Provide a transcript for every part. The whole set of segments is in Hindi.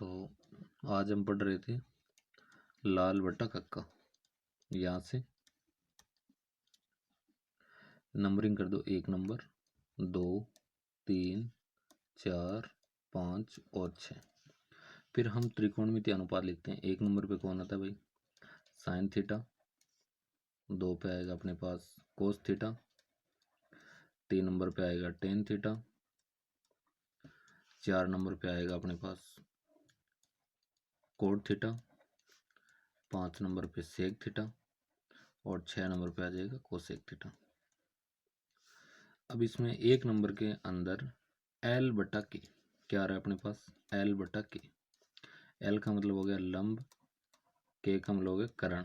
तो आज हम पढ़ रहे थे लाल बटा कक्का। यहाँ से नंबरिंग कर दो, 1 नंबर, 2, 3, 4, 5 और 6। फिर हम त्रिकोणमितीय अनुपात लिखते हैं। 1 नंबर पे कौन आता है भाई? Sine theta. 2 पे आएगा अपने पास कोस थीटा। 3 नंबर पे आएगा टेन थीटा। 4 नंबर पे आएगा अपने पास कोट थीटा। 5 नंबर पे सेक थीटा और 6 नंबर पे आ जाएगा कोसेक थीटा। अब इसमें 1 नंबर के अंदर एल बटा के क्या आ रहा है अपने पास? एल बटा के। एल का मतलब हो गया लंब, के का मतलब हो गया कर्ण।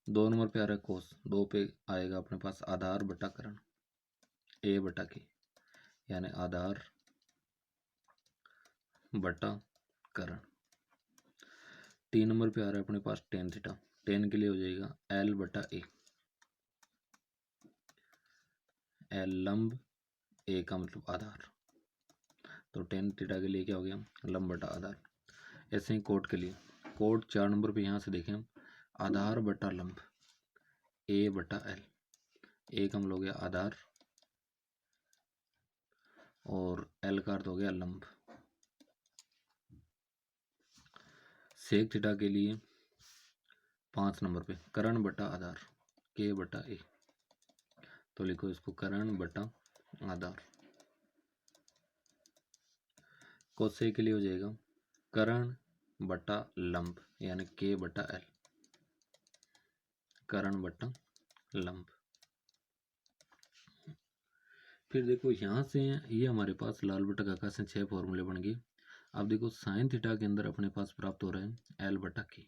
2 नंबर पे आ रहा है कोस। 2 पे आएगा अपने पास आधार बटा कर्ण, ए बटा के, यानी आधार बटा कर्ण। 3 नंबर पे आ रहा है अपने पास टेन थीटा। टेन के लिए हो जाएगा एल बटा ए। एल लंब, ए का मतलब आधार, तो टेन थीटा के लिए क्या हो गया? लंब बटा आधार। ऐसे ही कोट के लिए, कोट 4 नंबर पे यहाँ से देखें हम, आधार बटा लंब, ए बटा एल। ए का मतलब हो गया आधार और एल का अर्थ हो गया लंब। सेक थीटा के लिए 5 नंबर पे कर्ण बटा आधार, के बटा ए, तो लिखो इसको कर्ण बटा आधार। कोसेक के लिए हो जाएगा कर्ण बटा लंब, यानी के बटा एल, कर्ण बटा लंब। फिर देखो यहाँ से ये हमारे पास लाल बटा कक्का से 6 फॉर्मूले बन गए। अब देखो साइन थीटा के अंदर अपने पास प्राप्त हो रहा है एल बटा के।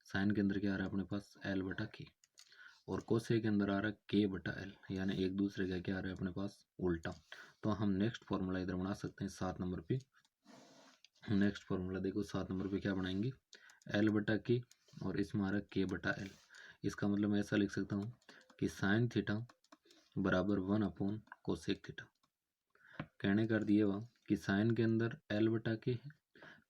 साइन के अंदर क्या आ रहा है अपने पास? एल बटा के। और कोसे के अंदर आ रहा है के बटा एल, यानी एक दूसरे का क्या आ रहा है अपने पास? उल्टा। तो हम नेक्स्ट फॉर्मूला इधर बना सकते हैं 7 नंबर पे। नेक्स्ट फॉर्मूला देखो 7 नंबर पे क्या बनाएंगे? एल बटा के और इसमें आ रहा है के बटा एल। इसका मतलब मैं ऐसा लिख सकता हूँ कि साइन थीटा बराबर 1 अपॉन कोसेक थीटा। कहने कर दिए वह कि साइन के अंदर एल बटा के है,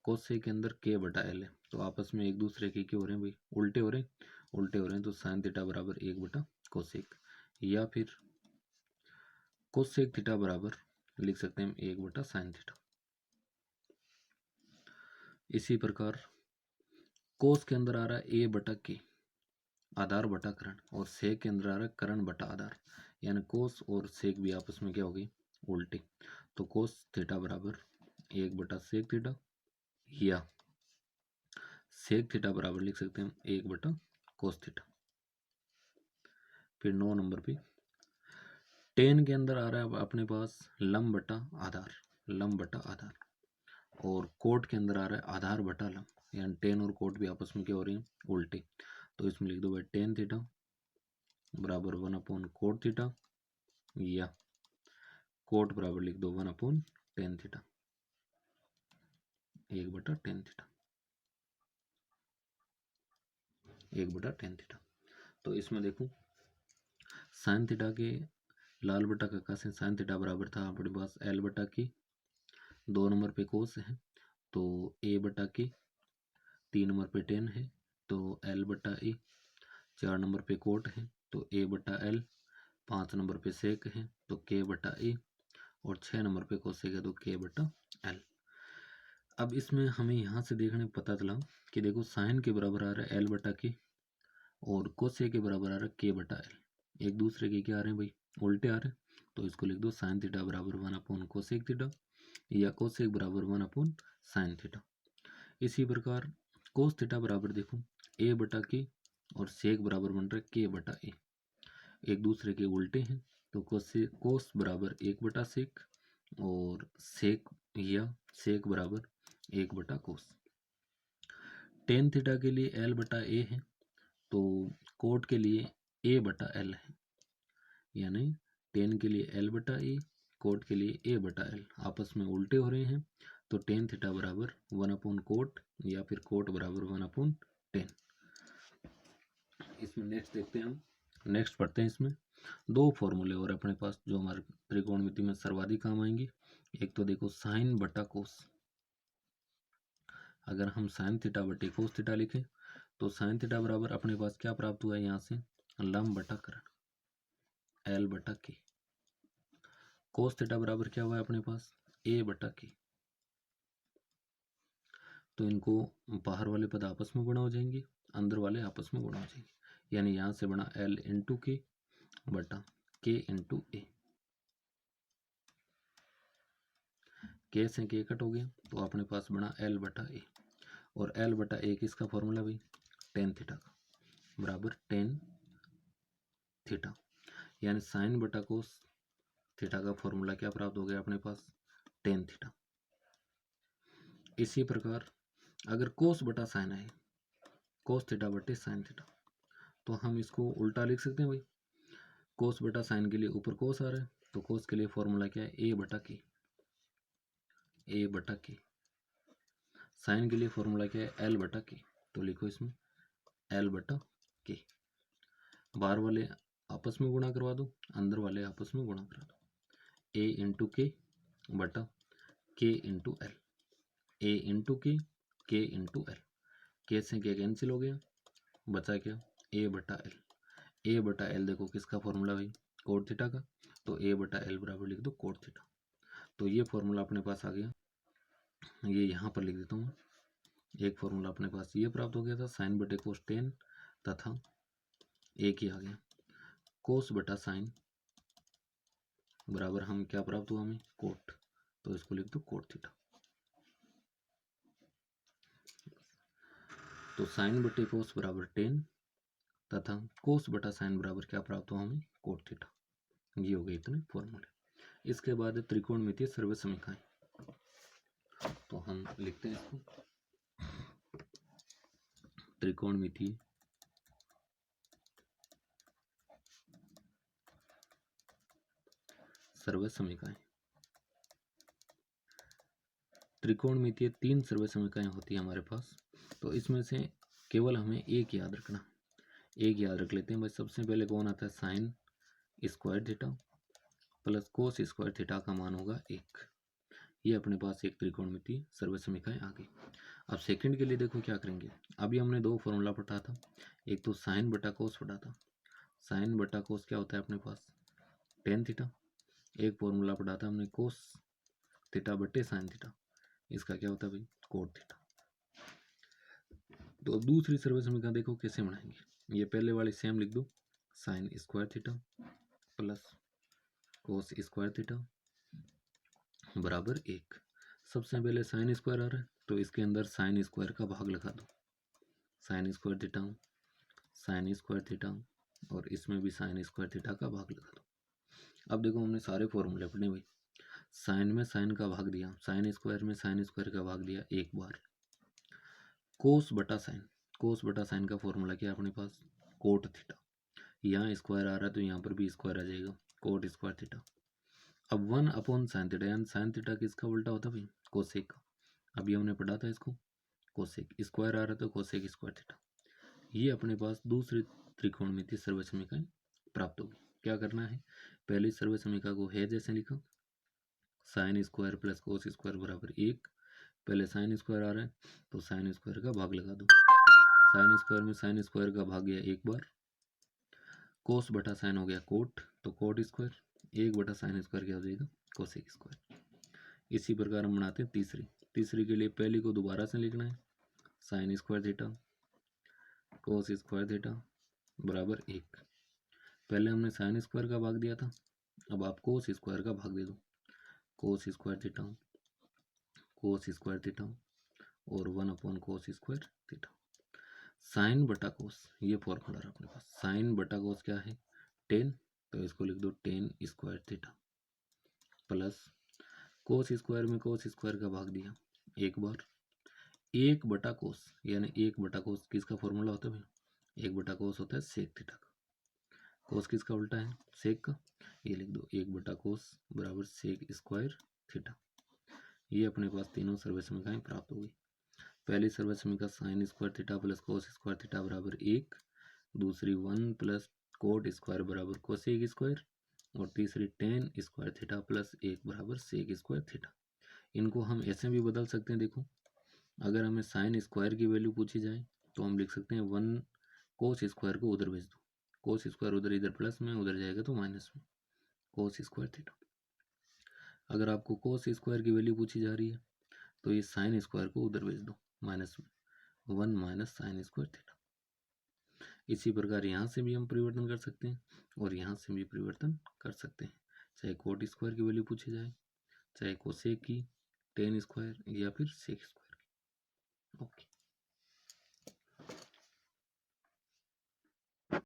कोसेक के अंदर के बटा एल है, तो आपस में एक दूसरे के क्या हो रहे हैं भाई? उल्टे हो रहे हैं। उल्टे हो रहे हैं तो साइन थीटा बराबर 1 बटा कोसेक, या फिर कोसेक थीटा बराबर लिख सकते हैं 1 बटा साइन थीटा। इसी प्रकार कोस के अंदर आ रहा है ए बटा के, आधार बटा कर्ण, और सेक के अंदर आ रहा है कर्ण बटा आधार, यानी कोस और सेक भी आपस में क्या हो गई? उल्टे। तो कोस थीटा बराबर 1 बटा सेक थीटा, या सेक थीटा बराबर लिख सकते हैं 1 बटा कोस थीटा। फिर 9 नंबर पे टेन के अंदर आ रहा है अपने पास लंब बटा आधार, लंब बटा आधार, और कोट के अंदर आ रहा है आधार बटा लंब, यानी टेन और कोट भी आपस में क्या हो रही है? उल्टे। तो इसमें लिख दो भाई टेन थीटा बराबर 1 अपॉन कोट थीटा, या कोट बराबर लिख दो 1 अपॉन टेन थीटा, 1 बटा टेन थीटा, 1 बटा टेन थीटा। तो इसमें देखो साइन थीटा के लाल बटा कक्का से साइन थीटा बराबर था अपने पास एल बटा की। 2 नंबर पे कोस है तो ए बटा की। 3 नंबर पे टेन है तो एल बटा ए। 4 नंबर पे कोट है तो ए बटा एल। 5 नंबर पे सेक है तो के बटा ए, और 6 नंबर पे कोसेक है तो के बटा एल। अब इसमें हमें यहाँ से देखने पता चला कि देखो साइन के बराबर आ रहा है एल बटा के और कोसेक के बराबर आ रहा है के बटा एल। एक दूसरे के क्या आ रहे हैं भाई? उल्टे आ रहे हैं। तो इसको लिख दो साइन थीटा बराबर 1 अपॉन कोसेक थीटा, या कोसेक बराबर 1 अपॉन साइन थीटा। इसी प्रकार कोस थीटा बराबर देखो ए बटा के और सेक बराबर बन रहा है के बटा ए। एक दूसरे के उल्टे हैं तो कोस बराबर 1 बटा सेक और सेक या सेक बराबर 1 बटा कोस। टेन थीटा के लिए एल बटा ए है तो कोट के लिए ए बटा एल है, यानी टेन के लिए एल बटा ए, कोट के लिए ए बटा एल, आपस में उल्टे हो रहे हैं। तो टेन थीटा बराबर 1 अपॉन कोट, या फिर कोट बराबर 1 अपॉन टेन। इसमें नेक्स्ट देखते हैं हम, नेक्स्ट पढ़ते हैं। इसमें 2 फॉर्मूले और अपने पास जो हमारे त्रिकोणमिति में सर्वाधिक काम आएंगे। एक तो देखो साइन बटा कोस, अगर हम साइन थीटा बटे कोस थीटा लिखें तो साइन थीटा बराबर अपने पास क्या प्राप्त हुआ है यहाँ से, लंब बटा कर्ण एल बटा के। कोस थीटा बराबर क्या हुआ है अपने पास, ए बटा के। तो इनको बाहर वाले पद आपस में गुणा हो जाएंगे, अंदर वाले आपस में गुणा हो जाएंगे, यानी यहाँ से बना एल इंटू के बटा के इंटू ए। के से के कट हो गया तो अपने पास बना एल बटा ए, और एल बटा ए किसका फॉर्मूला भाई, टेन थीटा का, बराबर टेन थीटा, यानी साइन बटा कोस थीटा का फॉर्मूला क्या प्राप्त हो गया अपने पास, टेन थीटा। इसी प्रकार अगर कोस बटा साइन है, कोस थीटा बटे साइन थीटा, तो हम इसको उल्टा लिख सकते हैं भाई। कोस बटा साइन के लिए ऊपर कोस आ रहा है, तो कोस के लिए फॉर्मूला क्या है, ए बटा के, ए बटा के। साइन के लिए फॉर्मूला क्या है, एल बटा के, तो लिखो इसमें एल बटा के। बाहर वाले आपस में गुणा करवा दो, अंदर वाले आपस में गुणा करा दो। ए इंटू के बटा के इंटू एल, ए इंटू के इंटू एल, के से के कैंसिल हो गया, बचा क्या, ए बटा एल। ए बटा एल देखो किसका फॉर्मूला भाई, कोट थीटा का, तो ए बटा एल बराबर लिख दो कोट थीटा। तो ये फॉर्मूला अपने पास आ गया, ये यहाँ पर लिख देता हूँ। एक फॉर्मूला अपने पास ये प्राप्त हो गया था, साइन बटे कोस टेन, तथा एक ही आ गया कोस बटा साइन बराबर हम क्या प्राप्त हुआ हमें, कोट, तो इसको लिख दो कोट थीटा। तो साइन बटे कोस बराबर टेन तथा कोस बटा साइन बराबर क्या प्राप्त हुआ हमें, कोट थीटा। ये हो गए इतने फॉर्मूले। इसके बाद त्रिकोणमितीय सर्व समीकरण, तो हम लिखते हैं इसको, त्रिकोणमितीय सर्व समीकरण। त्रिकोणमितीय तीन सर्व समीकरण होती है हमारे पास, तो इसमें से केवल हमें एक याद रखना, एक याद रख लेते हैं भाई। सबसे पहले कौन आता है, sine square theta plus cos square theta का मान होगा एक। ये अपने पास एक त्रिकोणमितीय सर्व समीकरण आ गई। अब सेकंड के लिए देखो क्या करेंगे। अभी हमने दो फॉर्मूला पढ़ा था, एक तो साइन बटा कोस पढ़ा था, साइन बटा कोस क्या होता है अपने पास, टेन थीटा। एक फॉर्मूला पढ़ा था हमने कोस थीटा बटे साइन थीटा, इसका क्या होता है भाई, कोट थीटा। तो दूसरी सर्व समीकरण देखो कैसे बनाएंगे। ये पहले वाली सेम लिख दो, sine square theta plus cos square theta बराबर एक। सबसे पहले साइन स्क्वायर आ रहा है, तो इसके अंदर साइन स्क्वायर का भाग लगा दो, sine square theta, sine square theta, और इसमें भी साइन स्क्वायर थीटा का भाग लगा दो। अब देखो हमने सारे फॉर्मूले पढ़े भाई। साइन में साइन का भाग दिया, साइन स्क्वायर में साइन स्क्वायर का भाग दिया एक बार। कोस बटा साइन, कोस बटा साइन का फॉर्मूला क्या है अपने पास, कोट थीटा। यहाँ स्क्वायर आ रहा है तो यहाँ पर भी स्क्वायर आ जाएगा, कोट स्क्वायर थीटा। अब 1 अपॉन साइन थीटा, यानी साइन थीटा किसका उल्टा होता है भाई, कोसेक का। अभी हमने पढ़ा था इसको, कोसेक स्क्वायर आ रहा है तो कोसेक स्क्वायर थीटा। ये अपने पास दूसरी त्रिकोणमितीय सर्व समीकरण प्राप्त होगी। क्या करना है, पहली सर्व समीकरण को है जैसे लिखा, sine square plus cos square बराबर एक। पहले साइन स्क्वायर आ रहा है तो साइन स्क्वायर का भाग लगा दो, साइन स्क्वायर में साइन स्क्वायर का भाग गया एक बार। कोस बटा साइन हो गया कोट, तो कोट स्क्वायर, एक बटा साइन स्क्वायर क्या हो जाएगा, कोसेक स्क्वायर। इसी प्रकार हम बनाते हैं तीसरी। तीसरी के लिए पहली को दोबारा से लिखना है, sine square theta cos square theta बराबर एक। पहले हमने साइन स्क्वायर का भाग दिया था, अब आप कोस स्क्वायर का भाग दे दो, cos square theta, cos square theta और 1 upon cos square theta. Sine बटा कोस, ये फॉर्मूला है अपने पास, साइन बटा कोस क्या है, टेन, तो इसको लिख दो ten square theta plus cos square में कोस स्क्वायर का भाग दिया एक बार, एक बटा कोस, यानी एक बटा कोस किसका फॉर्मूला होता है भाई, एक बटा कोस होता है सेक थीटा का। कोस किसका उल्टा है, सेक का, ये लिख दो एक बटा कोस बराबर सेक स्क्वायर थीटा। ये अपने पास तीनों सर्व समीकरण प्राप्त हो गई। पहली सर्व समीकरण sine square theta plus cos square theta बराबर एक, दूसरी 1 प्लस कोट स्क्वायर बराबर कोसेक स्क्वायर, और तीसरी टेन स्क्वायर थीटा प्लस एक बराबर सेक स्क्वायर थीटा। इनको हम ऐसे भी बदल सकते हैं, देखो अगर हमें साइन स्क्वायर की वैल्यू पूछी जाए तो हम लिख सकते हैं 1 कोस स्क्वायर को उधर भेज दो, कोस स्क्वायर उधर इधर प्लस में, उधर जाएगा तो माइनस में, कोस स्क्वायर थीटा। अगर आपको कोस स्क्वायर की वैल्यू पूछी जा रही है तो ये साइन स्क्वायर को उधर भेज दो माइनस में, 1 माइनस साइन स्क्वायर थीटा। इसी प्रकार यहाँ से भी हम परिवर्तन कर सकते हैं और यहाँ से भी परिवर्तन कर सकते हैं, चाहे कोट स्क्वायर की वैल्यू पूछी जाए, चाहे कोसेक की, टेन स्क्वायर या फिर सेक स्क्वायर की। ओके।